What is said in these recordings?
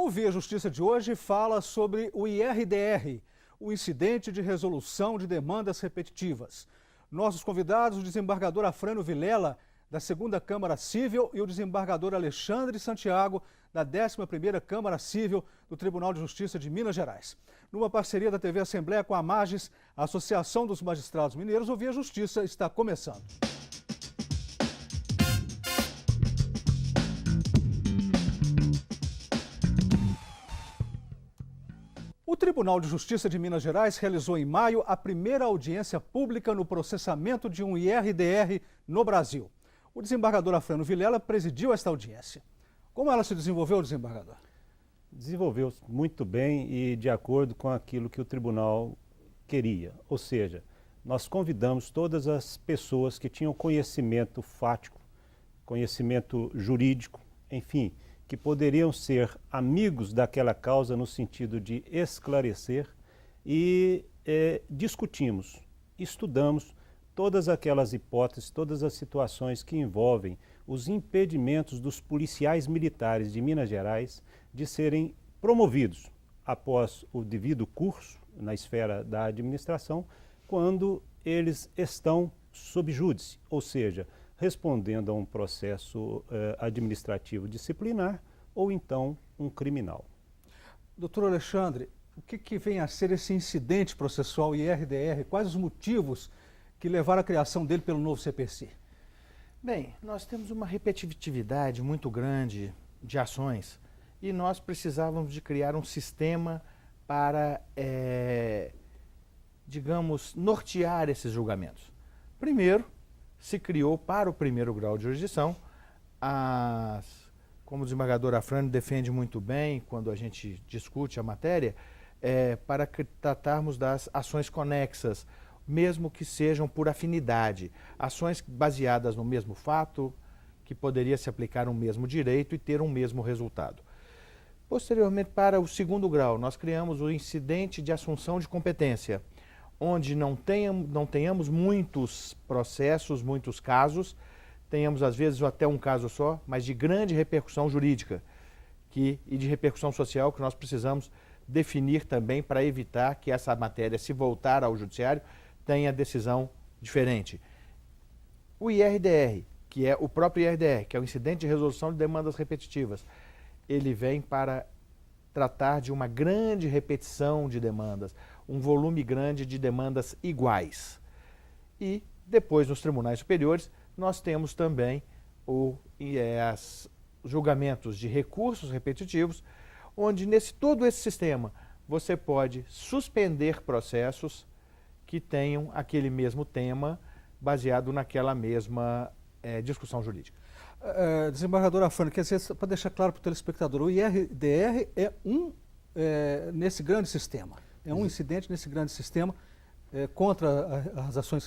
O Via Justiça de hoje fala sobre o IRDR, o Incidente de Resolução de Demandas Repetitivas. Nossos convidados, o desembargador Afrânio Vilela, da 2ª Câmara Civil, e o desembargador Alexandre Santiago, da 11ª Câmara Civil do Tribunal de Justiça de Minas Gerais. Numa parceria da TV Assembleia com a Magis, a Associação dos Magistrados Mineiros, o Via Justiça está começando. O Tribunal de Justiça de Minas Gerais realizou em maio a primeira audiência pública no processamento de um IRDR no Brasil. O desembargador Afrânio Vilela presidiu esta audiência. Como ela se desenvolveu, desembargador? Desenvolveu-se muito bem e de acordo com aquilo que o tribunal queria. Ou seja, nós convidamos todas as pessoas que tinham conhecimento fático, conhecimento jurídico, enfim, que poderiam ser amigos daquela causa no sentido de esclarecer e discutimos, estudamos todas aquelas hipóteses, todas as situações que envolvem os impedimentos dos policiais militares de Minas Gerais de serem promovidos após o devido curso na esfera da administração, quando eles estão sob júdice, ou seja, respondendo a um processo administrativo disciplinar ou então um criminal. Doutor Alexandre, o que vem a ser esse incidente processual IRDR? Quais os motivos que levaram à criação dele pelo novo CPC? Bem, nós temos uma repetitividade muito grande de ações e nós precisávamos de criar um sistema para, digamos, nortear esses julgamentos. Primeiro, se criou para o primeiro grau de jurisdição, como o desembargador Afrânio defende muito bem quando a gente discute a matéria, para tratarmos das ações conexas, mesmo que sejam por afinidade, ações baseadas no mesmo fato, que poderia se aplicar um mesmo direito e ter um mesmo resultado. Posteriormente, para o segundo grau, nós criamos o incidente de assunção de competência, onde não tenhamos muitos processos, muitos casos, tenhamos às vezes até um caso só, mas de grande repercussão jurídica e de repercussão social que nós precisamos definir também para evitar que essa matéria, se voltar ao judiciário, tenha decisão diferente. O IRDR, que é o próprio IRDR, que é o Incidente de Resolução de Demandas Repetitivas, ele vem para tratar de uma grande repetição de demandas, um volume grande de demandas iguais. E depois, nos tribunais superiores, nós temos também os julgamentos de recursos repetitivos, onde todo esse sistema você pode suspender processos que tenham aquele mesmo tema baseado naquela mesma discussão jurídica. Desembargador Afrânio, quer dizer, para deixar claro para o telespectador, o IRDR é nesse grande sistema, é um incidente nesse grande sistema contra as ações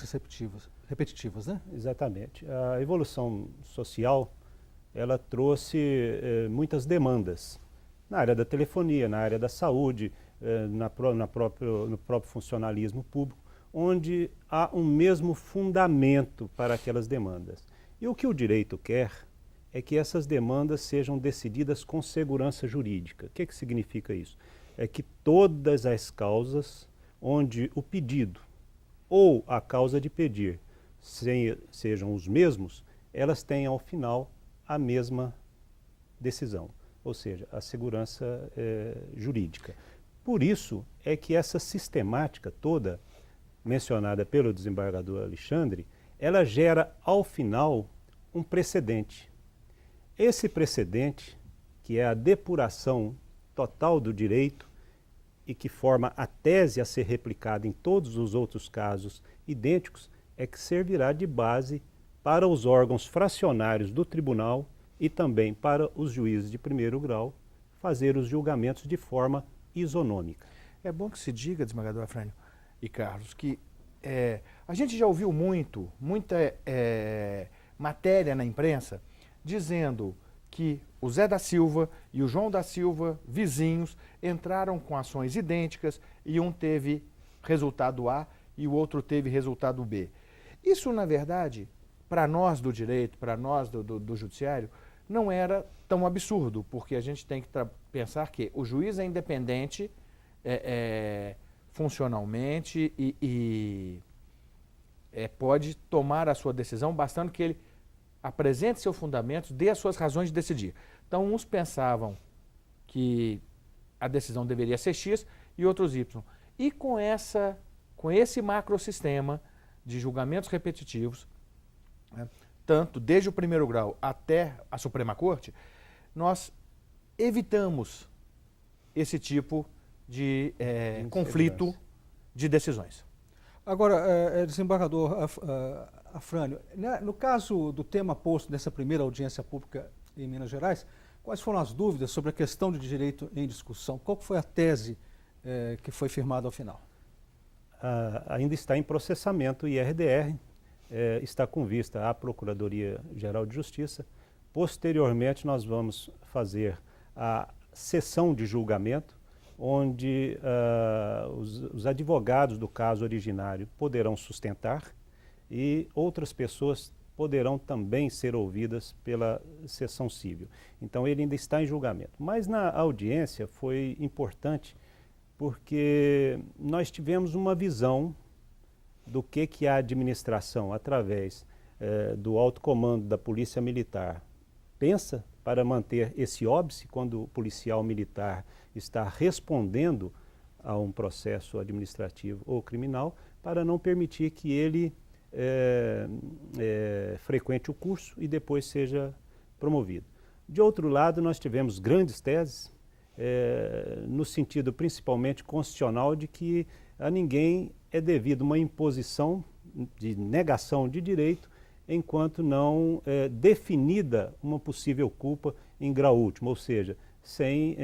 repetitivas, né? Exatamente. A evolução social, ela trouxe muitas demandas na área da telefonia, na área da saúde, no próprio funcionalismo público, onde há um mesmo fundamento para aquelas demandas. E o que o direito quer é que essas demandas sejam decididas com segurança jurídica. O que significa isso? É que todas as causas onde o pedido ou a causa de pedir sejam os mesmos, elas têm ao final a mesma decisão, ou seja, a segurança jurídica. Por isso é que essa sistemática toda, mencionada pelo desembargador Alexandre, ela gera ao final um precedente. Esse precedente, que é a depuração total do direito e que forma a tese a ser replicada em todos os outros casos idênticos, é que servirá de base para os órgãos fracionários do tribunal e também para os juízes de primeiro grau fazer os julgamentos de forma isonômica. É bom que se diga, desembargador Afrânio e Carlos, que a gente já ouviu muita matéria na imprensa dizendo que o Zé da Silva e o João da Silva, vizinhos, entraram com ações idênticas e um teve resultado A e o outro teve resultado B. Isso, na verdade, para nós do direito, para nós do judiciário, não era tão absurdo, porque a gente tem que pensar que o juiz é independente funcionalmente e pode tomar a sua decisão, bastando que ele apresente seus fundamentos, dê as suas razões de decidir. Então, uns pensavam que a decisão deveria ser X e outros Y. E com esse macrosistema de julgamentos repetitivos, né, tanto desde o primeiro grau até a Suprema Corte, nós evitamos esse tipo de conflito de decisões. Agora, desembargador Afrânio, no caso do tema posto nessa primeira audiência pública em Minas Gerais, quais foram as dúvidas sobre a questão de direito em discussão? Qual foi a tese que foi firmada ao final? Ainda está em processamento o IRDR, está com vista à Procuradoria-Geral de Justiça. Posteriormente, nós vamos fazer a sessão de julgamento, onde os advogados do caso originário poderão sustentar e outras pessoas poderão também ser ouvidas pela sessão civil. Então, ele ainda está em julgamento. Mas na audiência foi importante porque nós tivemos uma visão do que a administração, através do alto comando da Polícia Militar, pensa para manter esse óbice quando o policial militar está respondendo a um processo administrativo ou criminal, para não permitir que ele frequente o curso e depois seja promovido. De outro lado, nós tivemos grandes teses, no sentido principalmente constitucional, de que a ninguém é devido uma imposição de negação de direito enquanto não definida uma possível culpa em grau último, ou seja, sem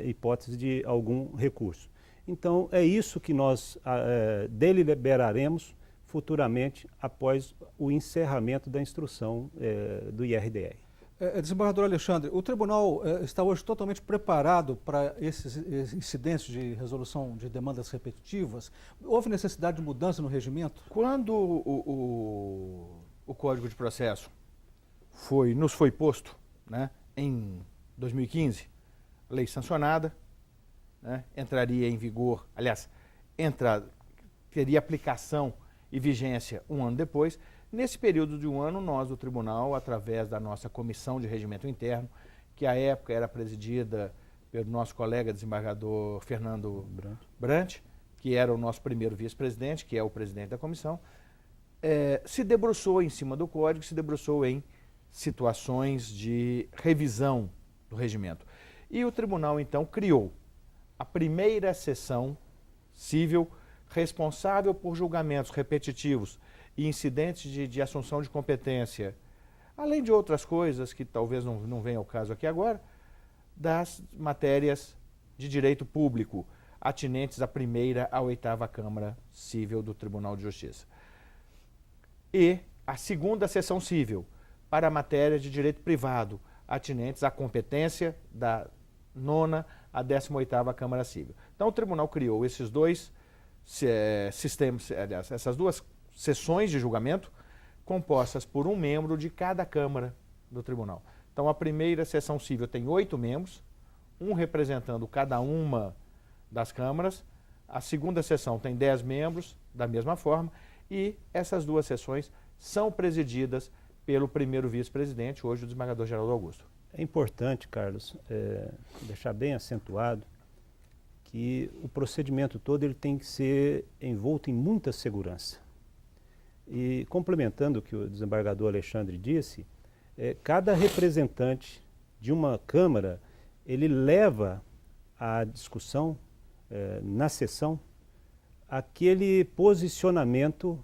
hipótese de algum recurso. Então, é isso que nós deliberaremos futuramente após o encerramento da instrução do IRDR. Desembargador Alexandre, o tribunal está hoje totalmente preparado para esses incidentes de resolução de demandas repetitivas? Houve necessidade de mudança no regimento? Quando o Código de Processo nos foi posto, né, em 2015, lei sancionada, né, entraria em vigor, aliás, teria aplicação e vigência um ano depois. Nesse período de um ano, nós, do tribunal, através da nossa Comissão de Regimento Interno, que à época era presidida pelo nosso colega desembargador Fernando Brant, que era o nosso primeiro vice-presidente, que é o presidente da comissão, se debruçou em cima do Código, se debruçou em situações de revisão do regimento. E o tribunal, então, criou a primeira seção civil responsável por julgamentos repetitivos e incidentes de assunção de competência, além de outras coisas que talvez não venha ao caso aqui agora, das matérias de direito público atinentes à primeira à 8ª Câmara Civil do Tribunal de Justiça. E a segunda seção civil para matérias de direito privado atinentes à competência da 9ª à 18ª Câmara Civil. Então o tribunal criou esses dois sistemas, aliás, essas duas sessões de julgamento compostas por um membro de cada Câmara do Tribunal. Então, a primeira sessão civil tem 8 membros, um representando cada uma das câmaras. A segunda sessão tem 10 membros, da mesma forma, e essas duas sessões são presididas pelo primeiro vice-presidente, hoje o desembargador Geraldo Augusto. É importante, Carlos, deixar bem acentuado que o procedimento todo ele tem que ser envolto em muita segurança. E complementando o que o desembargador Alexandre disse, cada representante de uma Câmara, ele leva à discussão, na sessão, aquele posicionamento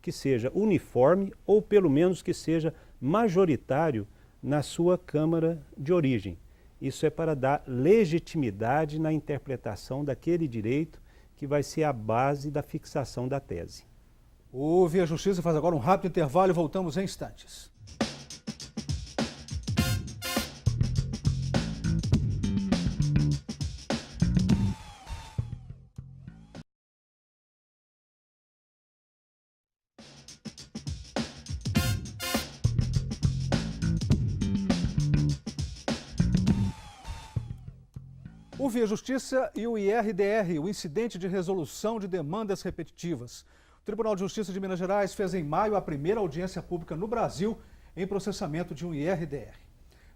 que seja uniforme ou pelo menos que seja majoritário na sua Câmara de origem. Isso é para dar legitimidade na interpretação daquele direito que vai ser a base da fixação da tese. O Via Justiça faz agora um rápido intervalo e voltamos em instantes. O Via Justiça e o IRDR, o Incidente de Resolução de Demandas Repetitivas. O Tribunal de Justiça de Minas Gerais fez em maio a primeira audiência pública no Brasil em processamento de um IRDR.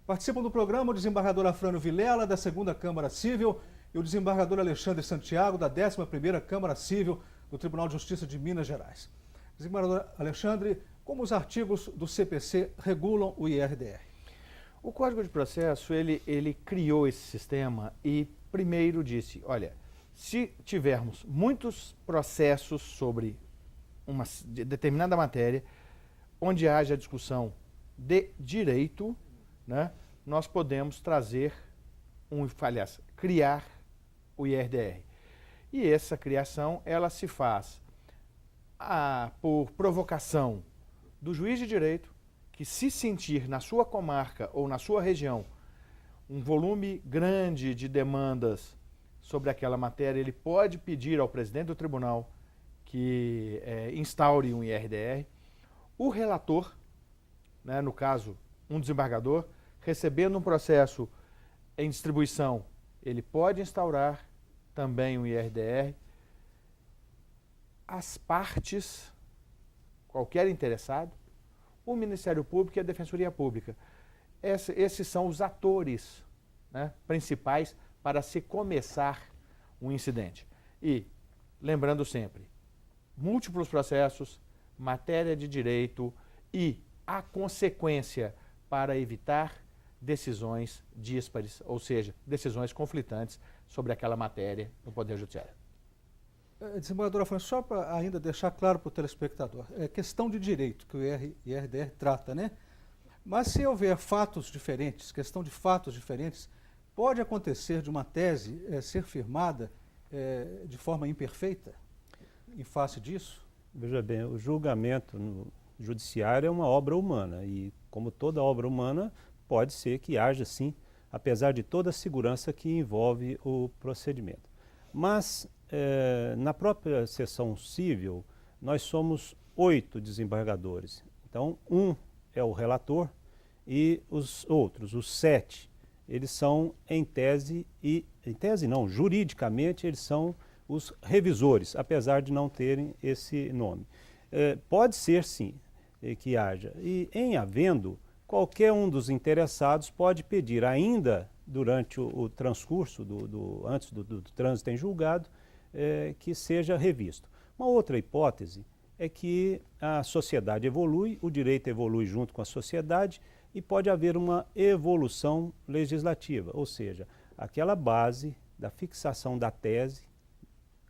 Participam do programa o desembargador Afrânio Vilela, da 2ª Câmara Civil, e o desembargador Alexandre Santiago, da 11ª Câmara Civil do Tribunal de Justiça de Minas Gerais. Desembargador Alexandre, como os artigos do CPC regulam o IRDR? O Código de Processo, ele criou esse sistema e primeiro disse, olha, se tivermos muitos processos sobre uma determinada matéria, onde haja discussão de direito, né, nós podemos criar o IRDR. E essa criação, ela se faz por provocação do juiz de direito, que se sentir na sua comarca ou na sua região um volume grande de demandas sobre aquela matéria, ele pode pedir ao presidente do tribunal que instaure um IRDR. O relator, né, no caso, um desembargador, recebendo um processo em distribuição, ele pode instaurar também um IRDR. As partes, qualquer interessado, o Ministério Público e a Defensoria Pública. Esses são os atores, né, principais para se começar um incidente. E, lembrando sempre, múltiplos processos, matéria de direito e a consequência para evitar decisões díspares, ou seja, decisões conflitantes sobre aquela matéria no Poder Judiciário. Desembargador Afrânio, só para ainda deixar claro para o telespectador, é questão de direito que o IRDR trata, né? Mas se houver fatos diferentes, questão de fatos diferentes, pode acontecer de uma tese ser firmada de forma imperfeita em face disso? Veja bem, o julgamento no judiciário é uma obra humana e, como toda obra humana, pode ser que haja sim, apesar de toda a segurança que envolve o procedimento. Mas, na própria sessão civil, nós somos 8 desembargadores. Então, um é o relator e os outros, os 7, eles são em tese não, juridicamente eles são os revisores, apesar de não terem esse nome. Pode ser sim que haja, e em havendo, qualquer um dos interessados pode pedir ainda durante o transcurso, antes do trânsito em julgado, que seja revisto. Uma outra hipótese é que a sociedade evolui, o direito evolui junto com a sociedade e pode haver uma evolução legislativa, ou seja, aquela base da fixação da tese,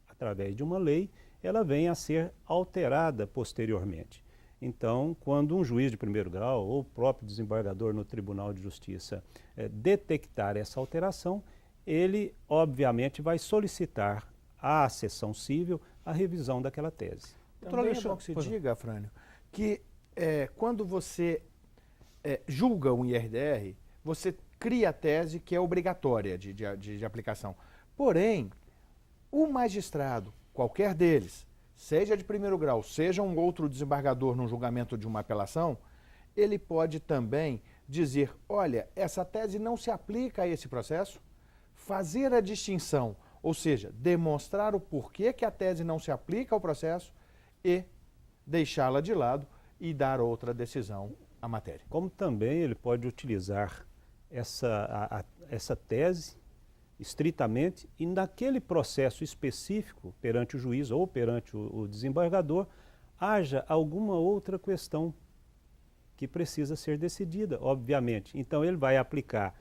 através de uma lei, ela vem a ser alterada posteriormente. Então, quando um juiz de primeiro grau ou o próprio desembargador no Tribunal de Justiça detectar essa alteração, ele, obviamente, vai solicitar à sessão civil a revisão daquela tese. Também é bom que se diga, Afrânio, que quando você julga um IRDR, você cria a tese que é obrigatória de aplicação. Porém, o magistrado, qualquer deles, seja de primeiro grau, seja um outro desembargador no julgamento de uma apelação, ele pode também dizer, olha, essa tese não se aplica a esse processo, fazer a distinção, ou seja, demonstrar o porquê que a tese não se aplica ao processo e deixá-la de lado e dar outra decisão à matéria. Como também ele pode utilizar essa tese estritamente e naquele processo específico perante o juiz ou perante o desembargador haja alguma outra questão que precisa ser decidida, obviamente. Então ele vai aplicar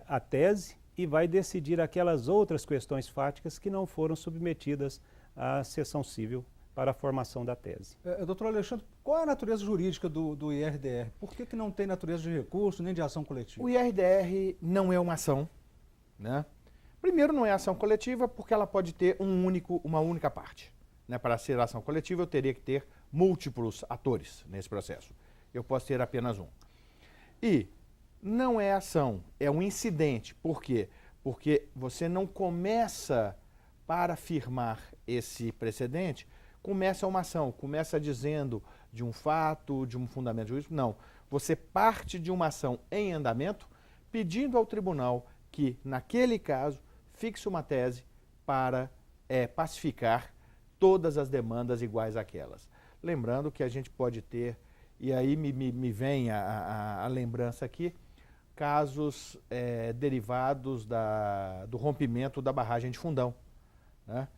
a tese e vai decidir aquelas outras questões fáticas que não foram submetidas à sessão civil para a formação da tese. Doutor Alexandre, qual é a natureza jurídica do IRDR? Por que não tem natureza de recurso nem de ação coletiva? O IRDR não é uma ação, né? Primeiro, não é ação coletiva porque ela pode ter uma única parte, né? Para ser ação coletiva, eu teria que ter múltiplos atores nesse processo. Eu posso ter apenas um. E não é ação, é um incidente. Por quê? Porque você não começa para firmar esse precedente, começa uma ação, começa dizendo de um fato, de um fundamento jurídico. Não, você parte de uma ação em andamento, pedindo ao tribunal que, naquele caso, fixe uma tese para pacificar todas as demandas iguais àquelas. Lembrando que a gente pode ter, e aí me vem a lembrança aqui, casos derivados do rompimento da barragem de Fundão, né?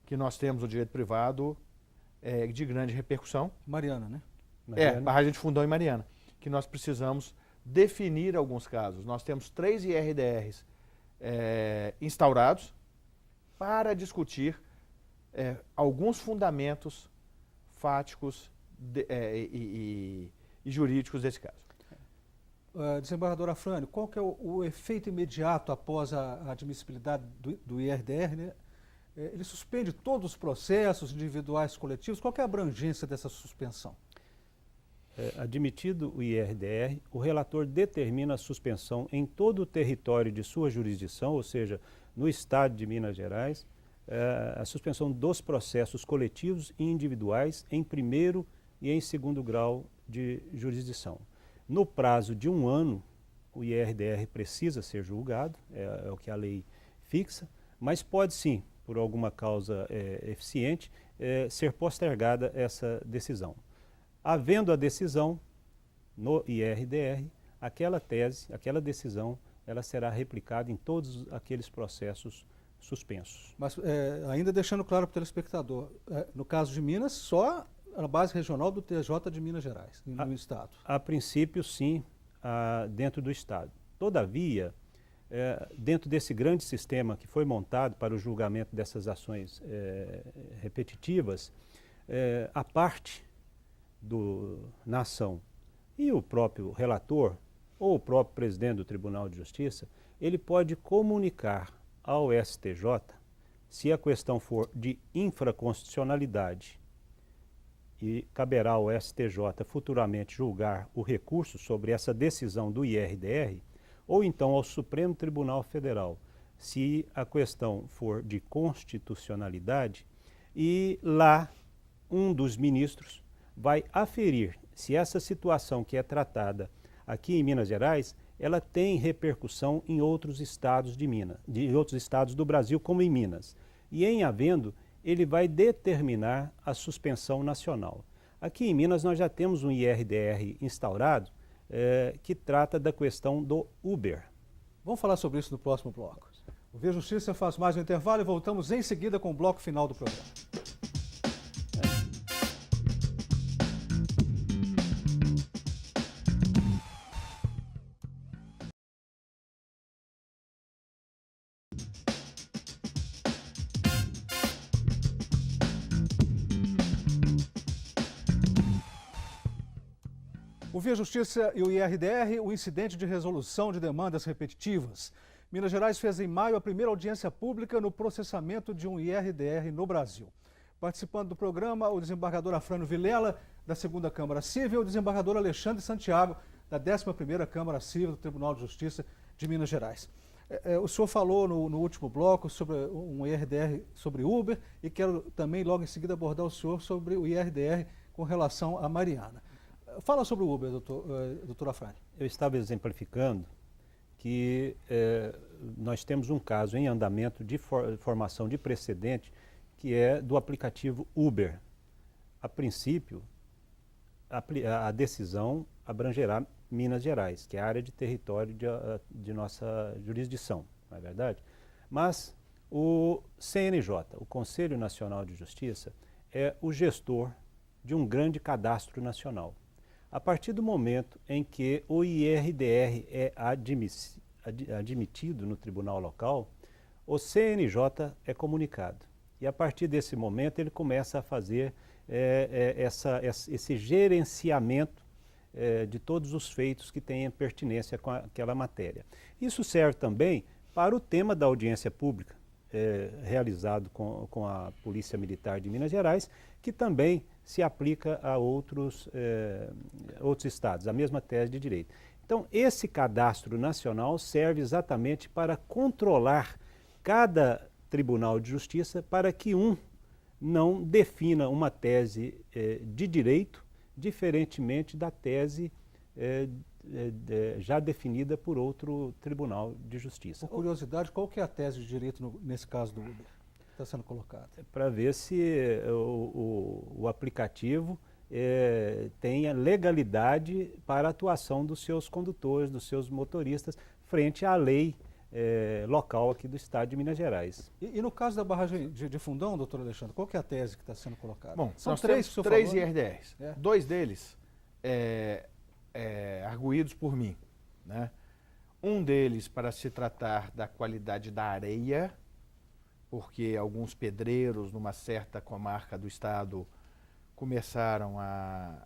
Que nós temos no direito privado de grande repercussão. Mariana, né? Barragem de Fundão e Mariana, que nós precisamos definir alguns casos. Nós temos 3 IRDRs instaurados para discutir alguns fundamentos fáticos e jurídicos desse caso. Desembargador Afrânio, qual que é o efeito imediato após a admissibilidade do IRDR, né? Ele suspende todos os processos individuais e coletivos. Qual que é a abrangência dessa suspensão? Admitido o IRDR, o relator determina a suspensão em todo o território de sua jurisdição, ou seja, no estado de Minas Gerais, a suspensão dos processos coletivos e individuais em primeiro e em segundo grau de jurisdição. No prazo de 1 ano, o IRDR precisa ser julgado, é o que a lei fixa, mas pode sim, por alguma causa eficiente, ser postergada essa decisão. Havendo a decisão no IRDR, aquela tese, aquela decisão, ela será replicada em todos aqueles processos suspensos. Mas ainda deixando claro para o telespectador, no caso de Minas, só a base regional do TJ de Minas Gerais, no Estado. A princípio, sim, dentro do Estado. Todavia, dentro desse grande sistema que foi montado para o julgamento dessas ações repetitivas, a parte na ação e o próprio relator ou o próprio presidente do Tribunal de Justiça, ele pode comunicar ao STJ, se a questão for de infraconstitucionalidade, e caberá ao STJ futuramente julgar o recurso sobre essa decisão do IRDR, ou então ao Supremo Tribunal Federal, se a questão for de constitucionalidade, e lá um dos ministros vai aferir se essa situação que é tratada aqui em Minas Gerais, ela tem repercussão em outros estados de outros estados do Brasil, como em Minas. E em havendo, ele vai determinar a suspensão nacional. Aqui em Minas nós já temos um IRDR instaurado que trata da questão do Uber. Vamos falar sobre isso no próximo bloco. O Via Justiça faz mais um intervalo e voltamos em seguida com o bloco final do programa. O Via Justiça e o IRDR, o incidente de resolução de demandas repetitivas. Minas Gerais fez em maio a primeira audiência pública no processamento de um IRDR no Brasil. Participando do programa, o desembargador Afrânio Vilela, da 2ª Câmara Civil, e o desembargador Alexandre Santiago, da 11ª Câmara Civil do Tribunal de Justiça de Minas Gerais. O senhor falou no último bloco sobre um IRDR sobre Uber e quero também logo em seguida abordar o senhor sobre o IRDR com relação a Mariana. Fala sobre o Uber, doutor Afrânio. Eu estava exemplificando que nós temos um caso em andamento de formação de precedente que é do aplicativo Uber. A princípio, a decisão abrangerá Minas Gerais, que é a área de território de nossa jurisdição, não é verdade? Mas o CNJ, o Conselho Nacional de Justiça, é o gestor de um grande cadastro nacional. A partir do momento em que o IRDR é admitido no tribunal local, o CNJ é comunicado. E a partir desse momento ele começa a fazer esse gerenciamento de todos os feitos que tenham pertinência com aquela matéria. Isso serve também para o tema da audiência pública, realizado com a Polícia Militar de Minas Gerais, que também se aplica a outros estados, a mesma tese de direito. Então, esse cadastro nacional serve exatamente para controlar cada tribunal de justiça para que não defina uma tese de direito diferentemente da tese já definida por outro tribunal de justiça. Por curiosidade, qual que é a tese de direito nesse caso do Uber que está sendo colocada? Para ver se o aplicativo tenha legalidade para a atuação dos seus condutores, dos seus motoristas, frente à lei local aqui do estado de Minas Gerais. E no caso da barragem de Fundão, doutor Alexandre, qual que é a tese que está sendo colocada? Bom, são nós três temos que o senhor três falou, IRDRs. né? Dois deles arguídos por mim, né? Um deles para se tratar da qualidade da areia, porque alguns pedreiros numa certa comarca do estado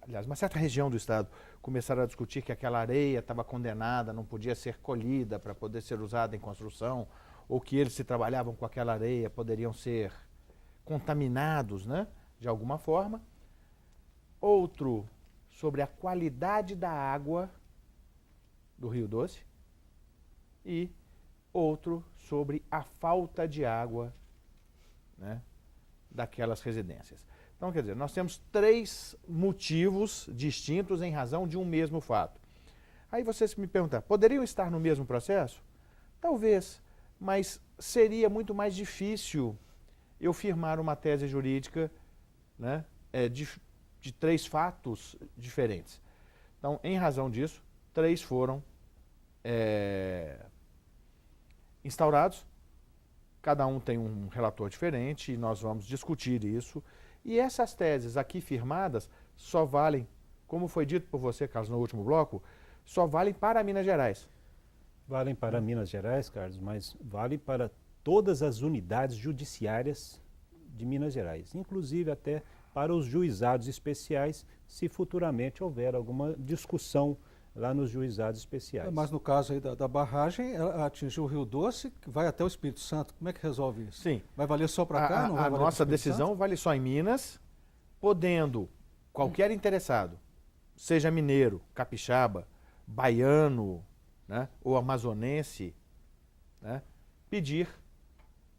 aliás, uma certa região do estado, começaram a discutir que aquela areia estava condenada, não podia ser colhida para poder ser usada em construção, ou que eles, se trabalhavam com aquela areia, poderiam ser contaminados, né, de alguma forma. Outro sobre a qualidade da água do Rio Doce e outro sobre a falta de água, né, daquelas residências. Então, quer dizer, nós temos três motivos distintos em razão de um mesmo fato. Aí vocês me perguntam, poderiam estar no mesmo processo? Talvez, mas seria muito mais difícil eu firmar uma tese jurídica, né, de três fatos diferentes. Então, em razão disso, três foram instaurados, cada um tem um relator diferente e nós vamos discutir isso. E essas teses aqui firmadas só valem, como foi dito por você, Carlos, no último bloco, só valem para Minas Gerais. Valem para Minas Gerais, Carlos, mas valem para todas as unidades judiciárias de Minas Gerais, inclusive até para os juizados especiais, se futuramente houver alguma discussão lá nos juizados especiais. Mas no caso aí da barragem, ela atingiu o Rio Doce, que vai até o Espírito Santo. Como é que resolve isso? Sim. Vai valer só para cá? Não vai a valer nossa pro Espírito decisão Santo? vale só em Minas, podendo qualquer interessado, seja mineiro, capixaba, baiano, né, ou amazonense, né, pedir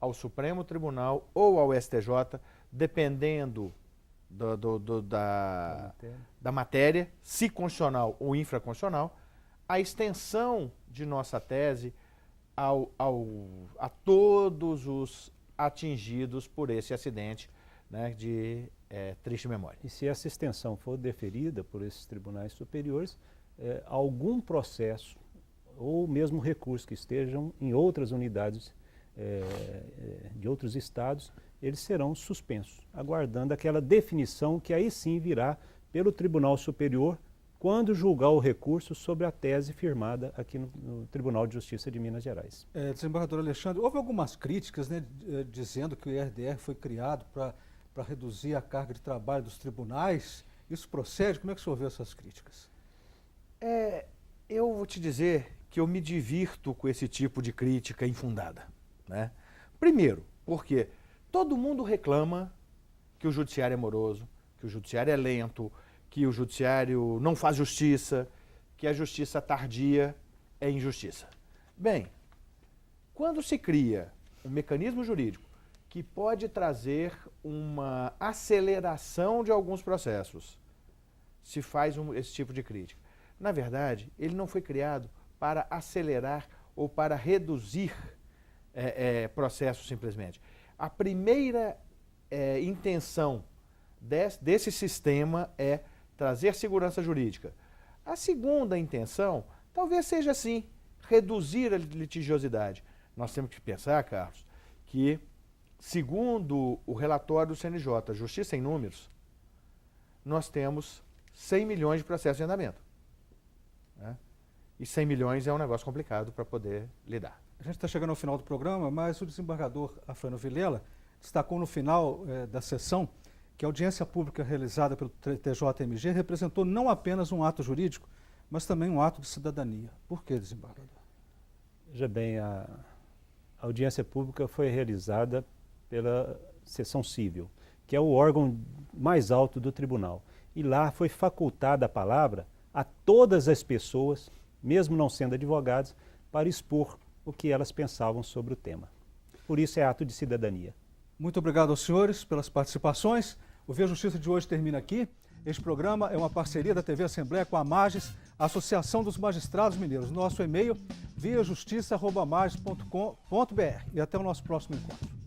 ao Supremo Tribunal ou ao STJ, dependendo da matéria, se constitucional ou infraconstitucional, a extensão de nossa tese a todos os atingidos por esse acidente, né, de triste memória. E se essa extensão for deferida por esses tribunais superiores, algum processo ou mesmo recurso que estejam em outras unidades de outros estados, eles serão suspensos, aguardando aquela definição que aí sim virá pelo Tribunal Superior quando julgar o recurso sobre a tese firmada aqui no Tribunal de Justiça de Minas Gerais. Desembargador Alexandre, houve algumas críticas, né, dizendo que o IRDR foi criado para reduzir a carga de trabalho dos tribunais. Isso procede? Como é que o senhor vê essas críticas? Eu vou te dizer que eu me divirto com esse tipo de crítica infundada, né? Primeiro, porque todo mundo reclama que o judiciário é moroso, que o judiciário é lento, que o judiciário não faz justiça, que a justiça tardia é injustiça. Bem, quando se cria um mecanismo jurídico que pode trazer uma aceleração de alguns processos, se faz esse tipo de crítica. Na verdade, ele não foi criado para acelerar ou para reduzir processos simplesmente. A primeira intenção desse sistema é trazer segurança jurídica. A segunda intenção talvez seja, sim, reduzir a litigiosidade. Nós temos que pensar, Carlos, que, segundo o relatório do CNJ, Justiça em Números, nós temos 100 milhões de processos em andamento, né? E 100 milhões é um negócio complicado para poder lidar. A gente está chegando ao final do programa, mas o desembargador Afrânio Vilela destacou no final da sessão que a audiência pública realizada pelo TJMG representou não apenas um ato jurídico, mas também um ato de cidadania. Por que, desembargador? Veja bem, a audiência pública foi realizada pela sessão civil, que é o órgão mais alto do tribunal. E lá foi facultada a palavra a todas as pessoas, mesmo não sendo advogados, para expor o que elas pensavam sobre o tema. Por isso é ato de cidadania. Muito obrigado aos senhores pelas participações. O Via Justiça de hoje termina aqui. Este programa é uma parceria da TV Assembleia com a Mages, Associação dos Magistrados Mineiros. Nosso e-mail, viajustiça@mages.com.br. E até o nosso próximo encontro.